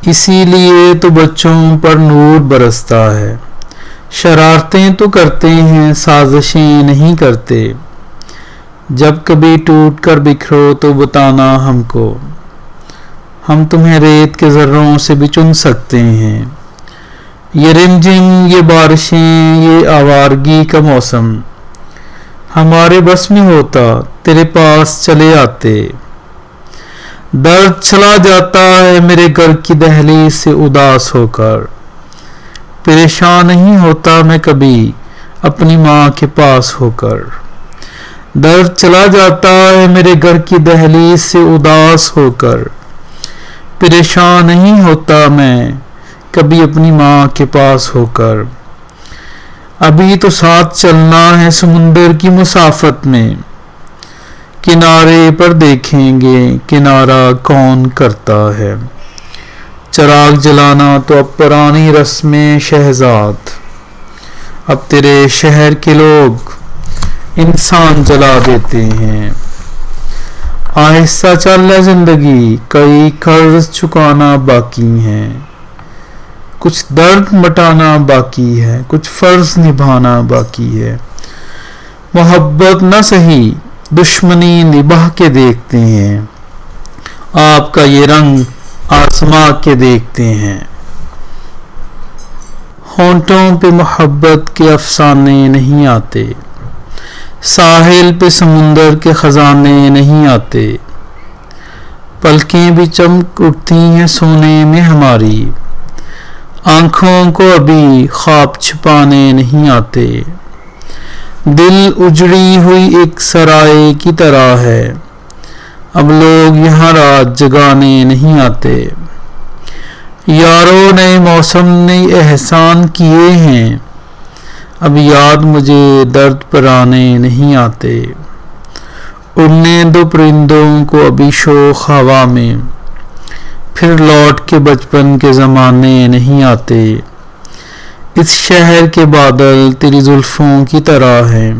اسی لیے تو بچوں پر نور برستا ہے، شرارتیں تو کرتے ہیں سازشیں نہیں کرتے، جب کبھی ٹوٹ کر بکھرو تو بتانا ہم کو، ہم تمہیں ریت کے ذروں سے بھی چن سکتے ہیں۔ یہ رمجم، یہ بارشیں، یہ آوارگی کا موسم ہمارے بس میں ہوتا تیرے پاس چلے آتے۔ درد چلا جاتا ہے میرے گھر کی دہلیز سے اداس ہو کر، پریشان نہیں ہوتا میں کبھی اپنی ماں کے پاس ہو کر۔ درد چلا جاتا ہے میرے گھر کی دہلیز سے اداس ہو کر، پریشان نہیں ہوتا میں کبھی اپنی ماں کے پاس ہو کر۔ ابھی تو ساتھ چلنا ہے سمندر کی مسافت میں، کنارے پر دیکھیں گے کنارہ کون کرتا ہے۔ چراغ جلانا تو اب پرانی رسم شہزاد، اب تیرے شہر کے لوگ انسان جلا دیتے ہیں۔ آہستہ چل ہے زندگی، کئی قرض چکانا باقی ہیں، کچھ درد مٹانا باقی ہے، کچھ فرض نبھانا باقی ہے۔ محبت نہ سہی دشمنی نبھا کے دیکھتے ہیں، آپ کا یہ رنگ آزما کے دیکھتے ہیں۔ ہونٹوں پہ محبت کے افسانے نہیں آتے، ساحل پہ سمندر کے خزانے نہیں آتے، پلکیں بھی چمک اٹھتی ہیں سونے میں ہماری، آنکھوں کو ابھی خواب چھپانے نہیں آتے۔ دل اجڑی ہوئی ایک سرائے کی طرح ہے، اب لوگ یہاں رات جگانے نہیں آتے۔ یارو نئے موسم نے احسان کیے ہیں، اب یاد مجھے درد پرانے نہیں آتے۔ اڑنے دو پرندوں کو ابھی شوخ ہوا میں، پھر لوٹ کے بچپن کے زمانے نہیں آتے۔ اس شہر کے بادل تیری زلفوں کی طرح ہیں،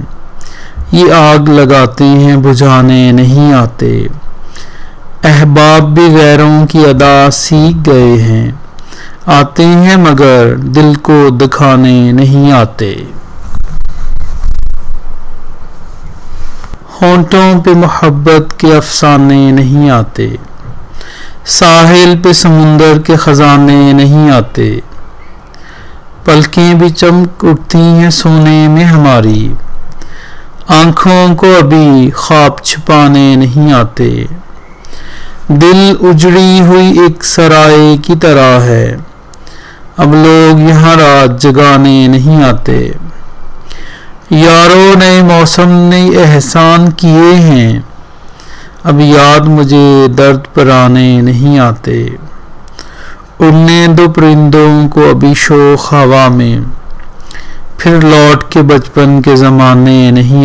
یہ آگ لگاتے ہیں بجھانے نہیں آتے۔ احباب بھی غیروں کی ادا سیکھ گئے ہیں، آتے ہیں مگر دل کو دکھانے نہیں آتے۔ ہونٹوں پہ محبت کے افسانے نہیں آتے، ساحل پہ سمندر کے خزانے نہیں آتے، پلکیں بھی چمک اٹھتی ہیں سونے میں ہماری، آنکھوں کو ابھی خواب چھپانے نہیں آتے۔ دل اجڑی ہوئی ایک سرائے کی طرح ہے، اب لوگ یہاں رات جگانے نہیں آتے۔ یارو نئے موسم نے احسان کیے ہیں، اب یاد مجھے درد پرانے نہیں آتے۔ اڑنے دو پرندوں کو ابھی شوخ ہوا میں، پھر لوٹ کے بچپن کے زمانے نہیں